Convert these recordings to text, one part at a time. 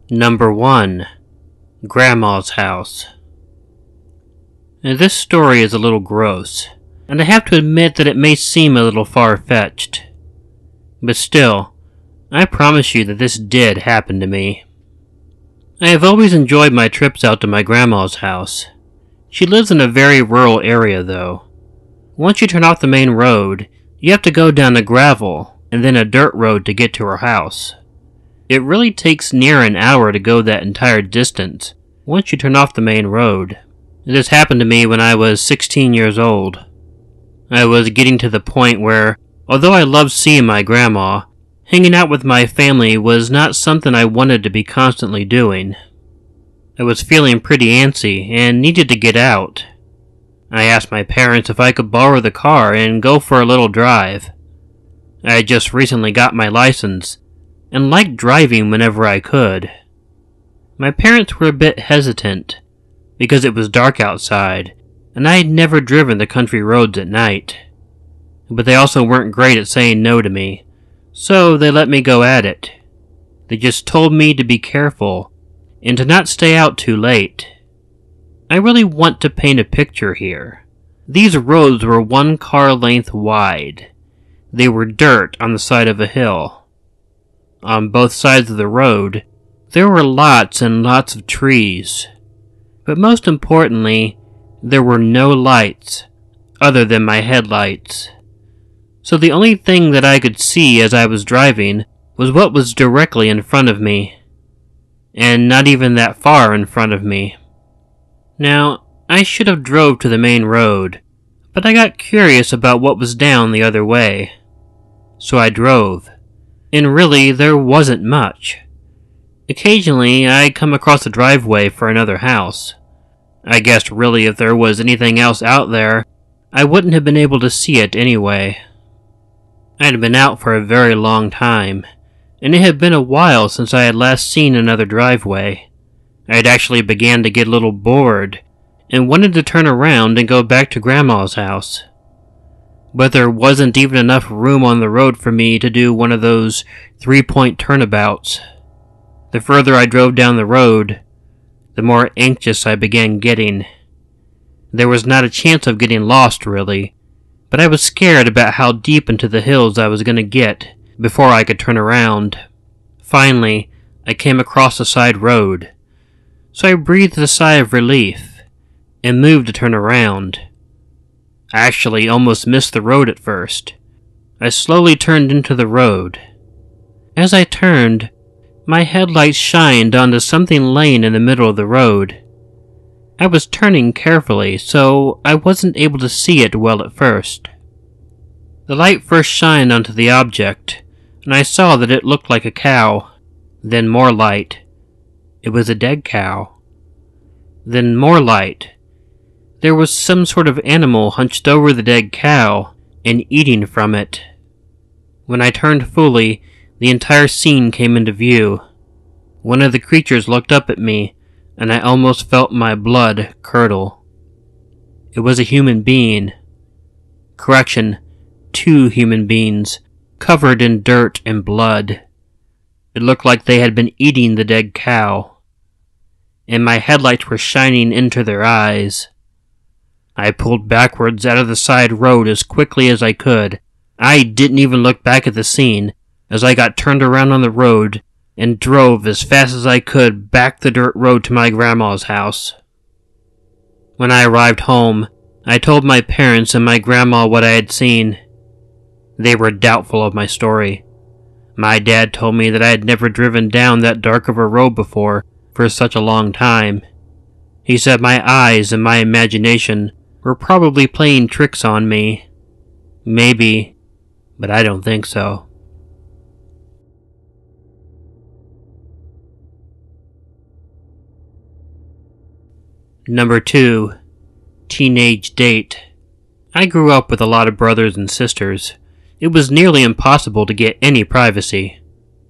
Number 1. Grandma's House. Now, this story is a little gross, and I have to admit that it may seem a little far-fetched. But still, I promise you that this did happen to me. I have always enjoyed my trips out to my grandma's house. She lives in a very rural area, though. Once you turn off the main road, you have to go down a gravel and then a dirt road to get to her house. It really takes near an hour to go that entire distance once you turn off the main road. This happened to me when I was 16 years old. I was getting to the point where, although I loved seeing my grandma, hanging out with my family was not something I wanted to be constantly doing. I was feeling pretty antsy and needed to get out. I asked my parents if I could borrow the car and go for a little drive. I had just recently got my license and liked driving whenever I could. My parents were a bit hesitant because it was dark outside and I had never driven the country roads at night. But they also weren't great at saying no to me, so they let me go at it. They just told me to be careful and to not stay out too late. I really want to paint a picture here. These roads were 1 car length wide. They were dirt on the side of a hill. On both sides of the road, there were lots and lots of trees. But most importantly, there were no lights other than my headlights. So the only thing that I could see as I was driving was what was directly in front of me. And not even that far in front of me. Now, I should have drove to the main road, but I got curious about what was down the other way. So I drove. And really, there wasn't much. Occasionally, I'd come across a driveway for another house. I guess really if there was anything else out there, I wouldn't have been able to see it anyway. I had been out for a very long time, and it had been a while since I had last seen another driveway. I had actually began to get a little bored, and wanted to turn around and go back to Grandma's house. But there wasn't even enough room on the road for me to do one of those 3-point turnabouts. The further I drove down the road, the more anxious I began getting. There was not a chance of getting lost, really, but I was scared about how deep into the hills I was going to get before I could turn around. Finally, I came across a side road, so I breathed a sigh of relief and moved to turn around. I actually almost missed the road at first. I slowly turned into the road. As I turned, my headlights shined onto something laying in the middle of the road. I was turning carefully, so I wasn't able to see it well at first. The light first shined onto the object, and I saw that it looked like a cow. Then more light. It was a dead cow. Then more light. There was some sort of animal hunched over the dead cow and eating from it. When I turned fully, the entire scene came into view. One of the creatures looked up at me, and I almost felt my blood curdle. It was a human being. Correction, 2 human beings, covered in dirt and blood. It looked like they had been eating the dead cow, and my headlights were shining into their eyes. I pulled backwards out of the side road as quickly as I could. I didn't even look back at the scene, as I got turned around on the road and drove as fast as I could back the dirt road to my grandma's house. When I arrived home, I told my parents and my grandma what I had seen. They were doubtful of my story. My dad told me that I had never driven down that dark of a road before for such a long time. He said my eyes and my imagination were probably playing tricks on me. Maybe, but I don't think so. Number 2. Teenage date. I grew up with a lot of brothers and sisters. It was nearly impossible to get any privacy.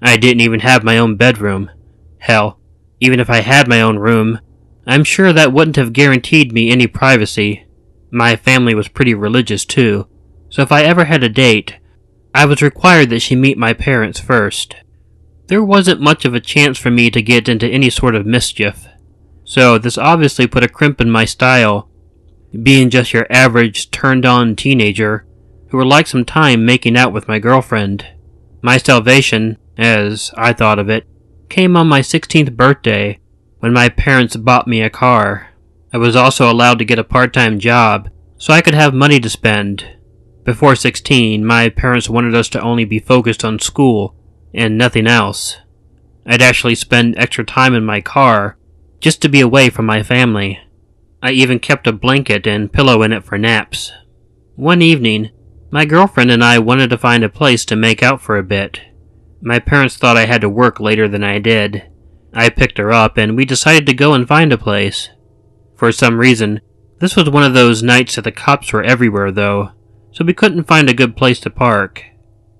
I didn't even have my own bedroom. Hell, even if I had my own room, I'm sure that wouldn't have guaranteed me any privacy. My family was pretty religious too, so if I ever had a date, I was required that she meet my parents first. There wasn't much of a chance for me to get into any sort of mischief. So this obviously put a crimp in my style, being just your average turned-on teenager who would like some time making out with my girlfriend. My salvation, as I thought of it, came on my 16th birthday when my parents bought me a car. I was also allowed to get a part-time job so I could have money to spend. Before 16, my parents wanted us to only be focused on school and nothing else. I'd actually spend extra time in my car just to be away from my family. I even kept a blanket and pillow in it for naps. One evening, my girlfriend and I wanted to find a place to make out for a bit. My parents thought I had to work later than I did. I picked her up and we decided to go and find a place. For some reason, this was one of those nights that the cops were everywhere though, so we couldn't find a good place to park.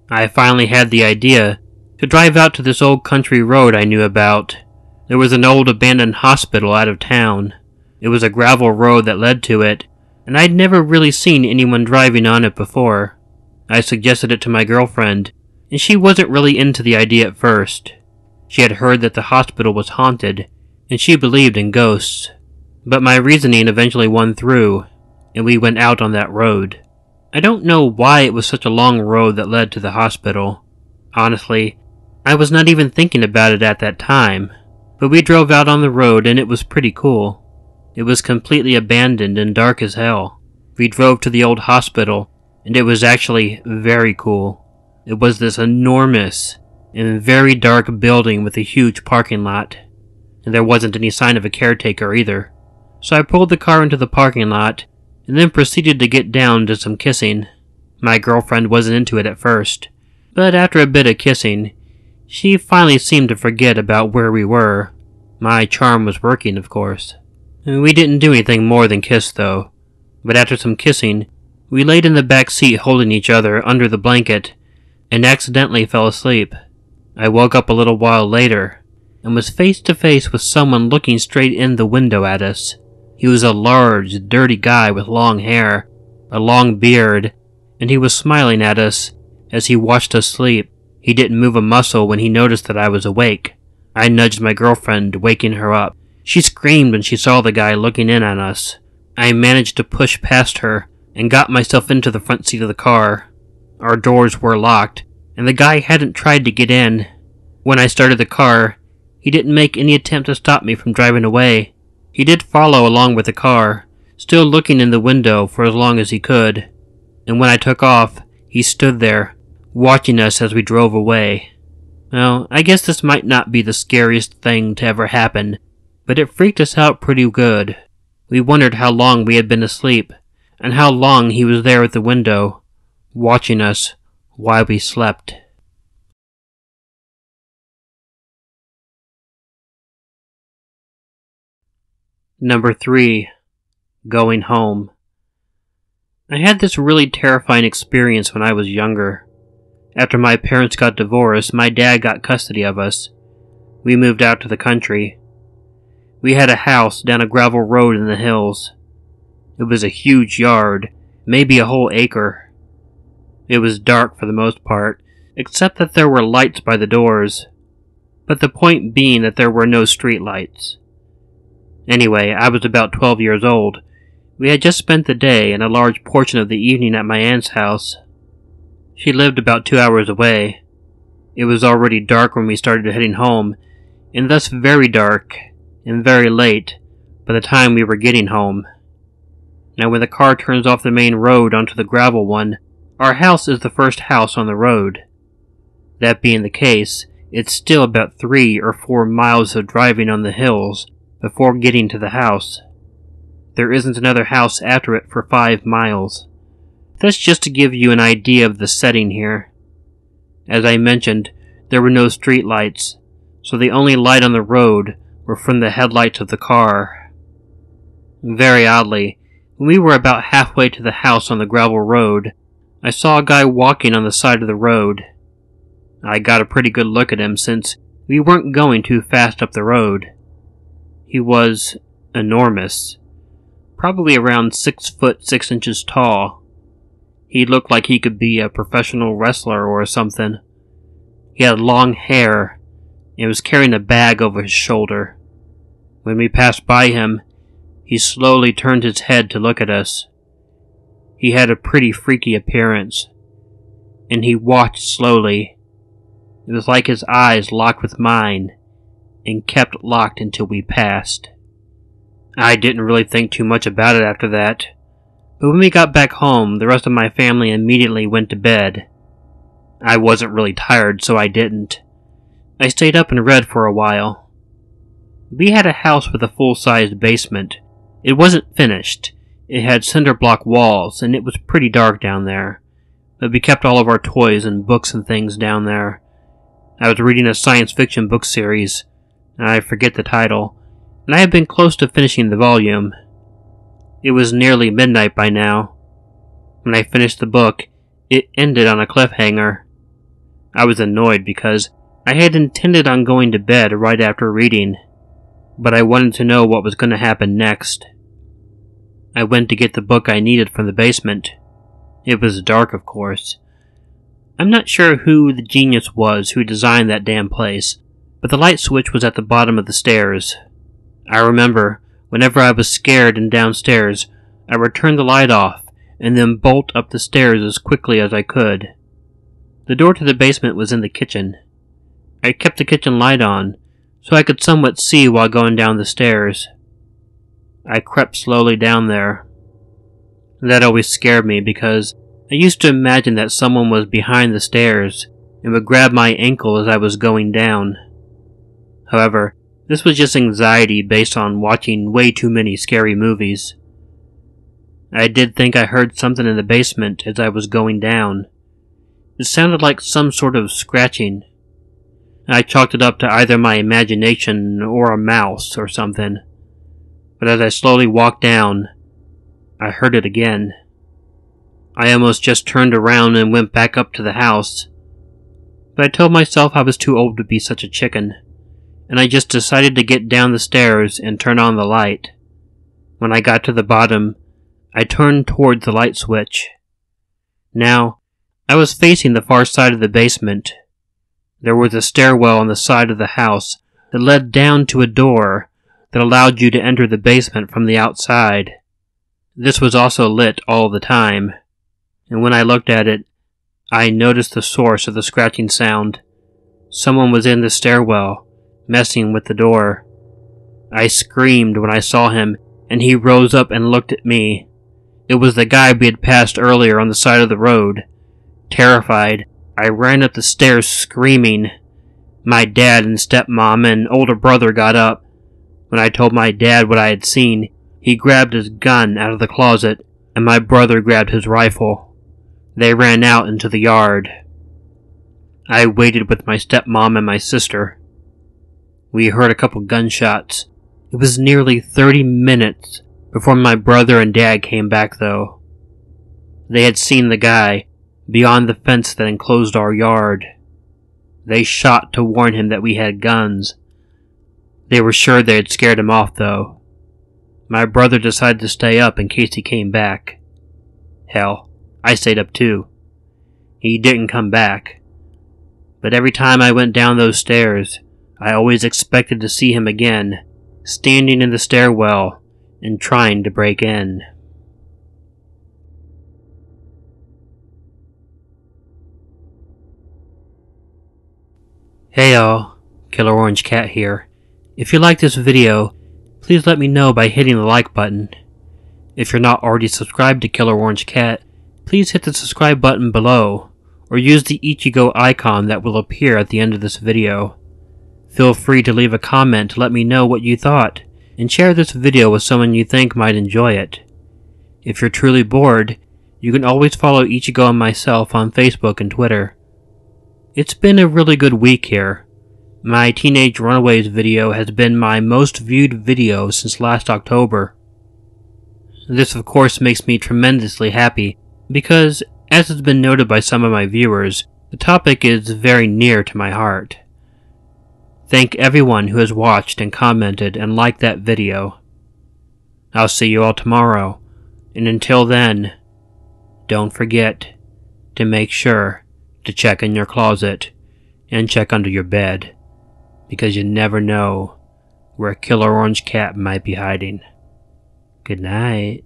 I finally had the idea to drive out to this old country road I knew about. There was an old abandoned hospital out of town. It was a gravel road that led to it, and I'd never really seen anyone driving on it before. I suggested it to my girlfriend, and she wasn't really into the idea at first. She had heard that the hospital was haunted, and she believed in ghosts. But my reasoning eventually won through, and we went out on that road. I don't know why it was such a long road that led to the hospital. Honestly, I was not even thinking about it at that time, but we drove out on the road and it was pretty cool. It was completely abandoned and dark as hell. We drove to the old hospital, and it was actually very cool. It was this enormous and very dark building with a huge parking lot, and there wasn't any sign of a caretaker either. So I pulled the car into the parking lot, and then proceeded to get down to some kissing. My girlfriend wasn't into it at first, but after a bit of kissing, she finally seemed to forget about where we were. My charm was working, of course. We didn't do anything more than kiss, though. But after some kissing, we laid in the back seat holding each other under the blanket, and accidentally fell asleep. I woke up a little while later, and was face to face with someone looking straight in the window at us. He was a large, dirty guy with long hair, a long beard, and he was smiling at us as he watched us sleep. He didn't move a muscle when he noticed that I was awake. I nudged my girlfriend, waking her up. She screamed when she saw the guy looking in at us. I managed to push past her and got myself into the front seat of the car. Our doors were locked, and the guy hadn't tried to get in. When I started the car, he didn't make any attempt to stop me from driving away. He did follow along with the car, still looking in the window for as long as he could. And when I took off, he stood there, watching us as we drove away. Well, I guess this might not be the scariest thing to ever happen, but it freaked us out pretty good. We wondered how long we had been asleep, and how long he was there at the window, watching us while we slept. Number 3. Going home. I had this really terrifying experience when I was younger. After my parents got divorced, my dad got custody of us. We moved out to the country. We had a house down a gravel road in the hills. It was a huge yard, maybe a whole acre. It was dark for the most part, except that there were lights by the doors, but the point being that there were no street lights. Anyway, I was about 12 years old. We had just spent the day and a large portion of the evening at my aunt's house. She lived about 2 hours away. It was already dark when we started heading home, and thus very dark and very late by the time we were getting home. Now when the car turns off the main road onto the gravel one, our house is the first house on the road. That being the case, it's still about 3 or 4 miles of driving on the hills before getting to the house. There isn't another house after it for 5 miles. That's just to give you an idea of the setting here. As I mentioned, there were no street lights, so the only light on the road were from the headlights of the car. Very oddly, when we were about halfway to the house on the gravel road, I saw a guy walking on the side of the road. I got a pretty good look at him since we weren't going too fast up the road. He was enormous, probably around 6 foot 6 inches tall. He looked like he could be a professional wrestler or something. He had long hair, and was carrying a bag over his shoulder. When we passed by him, he slowly turned his head to look at us. He had a pretty freaky appearance, and he walked slowly. It was like his eyes locked with mine, and kept locked until we passed. I didn't really think too much about it after that, but when we got back home, the rest of my family immediately went to bed. I wasn't really tired, so I didn't. I stayed up and read for a while. We had a house with a full-sized basement. It wasn't finished. It had cinder block walls, and it was pretty dark down there. But we kept all of our toys and books and things down there. I was reading a science fiction book series. I forget the title, and I had been close to finishing the volume. It was nearly midnight by now. When I finished the book, it ended on a cliffhanger. I was annoyed because I had intended on going to bed right after reading, but I wanted to know what was going to happen next. I went to get the book I needed from the basement. It was dark, of course. I'm not sure who the genius was who designed that damn place, but the light switch was at the bottom of the stairs. I remember, whenever I was scared and downstairs, I would turn the light off and then bolt up the stairs as quickly as I could. The door to the basement was in the kitchen. I kept the kitchen light on, so I could somewhat see while going down the stairs. I crept slowly down there. That always scared me because I used to imagine that someone was behind the stairs and would grab my ankle as I was going down. However, this was just anxiety based on watching way too many scary movies. I did think I heard something in the basement as I was going down. It sounded like some sort of scratching. I chalked it up to either my imagination or a mouse or something. But as I slowly walked down, I heard it again. I almost just turned around and went back up to the house. But I told myself I was too old to be such a chicken, and I just decided to get down the stairs and turn on the light. When I got to the bottom, I turned towards the light switch. Now, I was facing the far side of the basement. There was a stairwell on the side of the house that led down to a door that allowed you to enter the basement from the outside. This was also lit all the time, and when I looked at it, I noticed the source of the scratching sound. Someone was in the stairwell, messing with the door. I screamed when I saw him, and he rose up and looked at me. It was the guy we had passed earlier on the side of the road. Terrified, I ran up the stairs screaming. My dad and stepmom and older brother got up. When I told my dad what I had seen, he grabbed his gun out of the closet, and my brother grabbed his rifle. They ran out into the yard. I waited with my stepmom and my sister. We heard a couple gunshots. It was nearly 30 minutes before my brother and dad came back, though. They had seen the guy beyond the fence that enclosed our yard. They shot to warn him that we had guns. They were sure they had scared him off, though. My brother decided to stay up in case he came back. Hell, I stayed up too. He didn't come back. But every time I went down those stairs, I always expected to see him again, standing in the stairwell and trying to break in. Hey y'all, Killer Orange Cat here. If you like this video, please let me know by hitting the like button. If you're not already subscribed to Killer Orange Cat, please hit the subscribe button below, or use the Ichigo icon that will appear at the end of this video. Feel free to leave a comment to let me know what you thought, and share this video with someone you think might enjoy it. If you're truly bored, you can always follow Ichigo and myself on Facebook and Twitter. It's been a really good week here. My Teenage Runaways video has been my most viewed video since last October. This of course makes me tremendously happy, because, as has been noted by some of my viewers, the topic is very near to my heart. Thank everyone who has watched and commented and liked that video. I'll see you all tomorrow, and until then, don't forget to make sure to check in your closet and check under your bed, because you never know where a killer orange cat might be hiding. Good night.